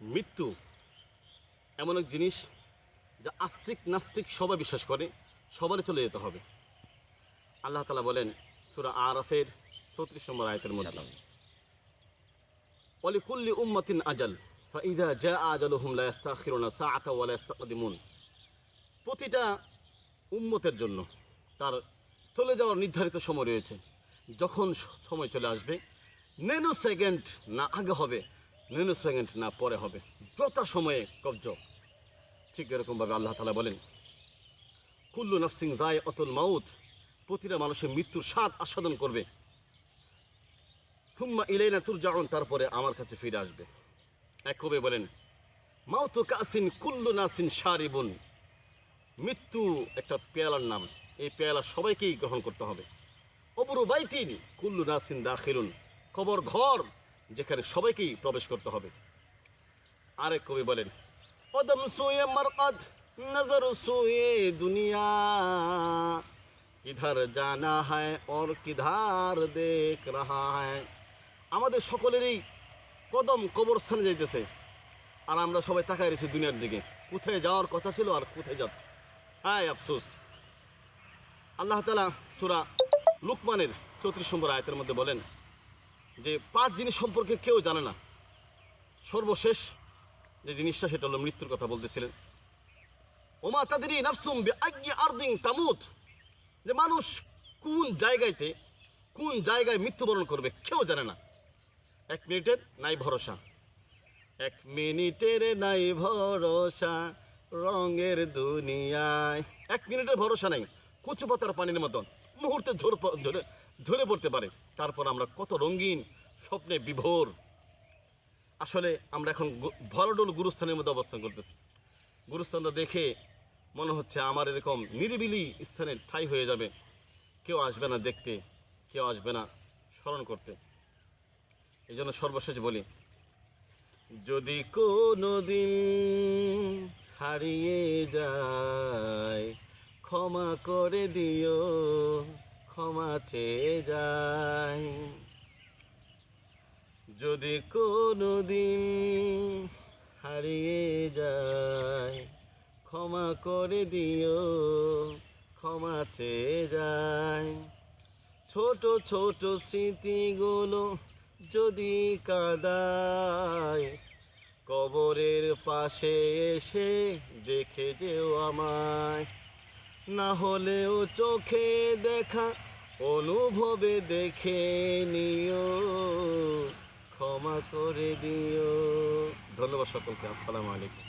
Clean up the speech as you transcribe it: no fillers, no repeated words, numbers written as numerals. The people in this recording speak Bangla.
মৃত্যু এমন এক জিনিস যা আস্তিক নাস্তিক সবাই বিশ্বাস করে, সবারই চলে যেতে হবে। আল্লাহ তাআলা বলেন সূরা আরাফের 34 নম্বর আয়াতের মধ্যে, ওয়ালিকুল্লি উম্মাতিন আজাল ফাইযা জাআ আজালুহুম লা ইস্তাখিরুনা সাআতাও ওয়া লা ইস্তাকদিমুন। প্রতিটা উম্মতের জন্য তার চলে যাওয়ার নির্ধারিত সময় রয়েছে। যখন সময় চলে আসবে, ন্যানো সেকেন্ড না আগে হবে, ন্যানো সেকেন্ড না পরে হবে, যথা সময়ে কবজ। ঠিক এরকমভাবে আল্লাহ তাআলা বলেন, কুল্লু নাফসিন যায়িকাতুল মাউত, প্রতিটা মানুষের মৃত্যুর স্বাদ আস্বাদন করবে। সুম্মা ইলাইনা তুরজাউন, তারপরে আমার কাছে ফিরে আসবে। এক কবি বলেন, মাউতু কাসিন কুল্লু নাসিন শারিবুন, মৃত্যু একটা পেয়ালার নাম, এই পেয়ালা সবাইকেই গ্রহণ করতে হবে। কবরু বাইতিন কুল্লু নাসিন দাখিলুন, কবর ঘর যেখানে সবাইকেই প্রবেশ করতে হবে। আরেক কবি বলেন, কদম সুয়ে মারকাদ নজর সুয়ে দুনিয়া, কিধার জানা হয় और কিধার দেখ রাহা হয়। আমাদের সকলেরই কদম কবরস্থানে যাইতেছে, আর আমরা সবাই তাকায় রয়েছি দুনিয়ার দিকে, কোথায় যাওয়ার কথা ছিল আর কোথায় যাচ্ছে। হায় আফসোস। আল্লাহ তাআলা সূরা লুকমানের 34 নম্বর আয়াতের মধ্যে বলেন যে 5 জিনিস সম্পর্কে কেউ জানে না। সর্বশেষ যে জিনিসটা সেটা হলো মৃত্যুর কথা বলতেছিলেন। ওমা তাদরি নাফসুম বিআইয়ি আরদিন তামুত, যে মানুষ কোন জায়গায় মৃত্যুবরণ করবে কেউ জানে না। 1 মিনিটের নাই ভরসা, 1 মিনিটের নাই ভরসা রঙের দুনিয়ায়। 1 মিনিটের ভরসা নাই, কচু পাতার পানির মতন মুহূর্তে ঝরে পড়তে পারে। তারপর আমরা কত রঙিন স্বপ্নে বিভোর। আসলে আমরা এখন ভরডোল গুরুস্থানের মধ্যে অবস্থান করতেছি। গুরুস্থানটা দেখে মনে হচ্ছে আমার এরকম নিরিবিলি স্থানের ঠাঁই হয়ে যাবে, কেউ আসবে না দেখতে, কেউ আসবে না স্মরণ করতে। এই জন্য সর্বশেষ বলি, যদি কোনো দিন হারিয়ে যায় ক্ষমা করে দিও, ক্ষমা চেয়ে যায়। যদি কোনো দিন হারিয়ে যায় ক্ষমা করে দিও, ক্ষমা চেয়ে যায়। ছোট ছোট স্মৃতিগুলো যদি কাঁদায়, কবরের পাশে এসে দেখে যেও আমায়। না হলেও চোখে দেখা অনুভবে দেখে নিও, ক্ষমা করে দিও। ধন্যবাদ সকলকে। আসসালামু আলাইকুম।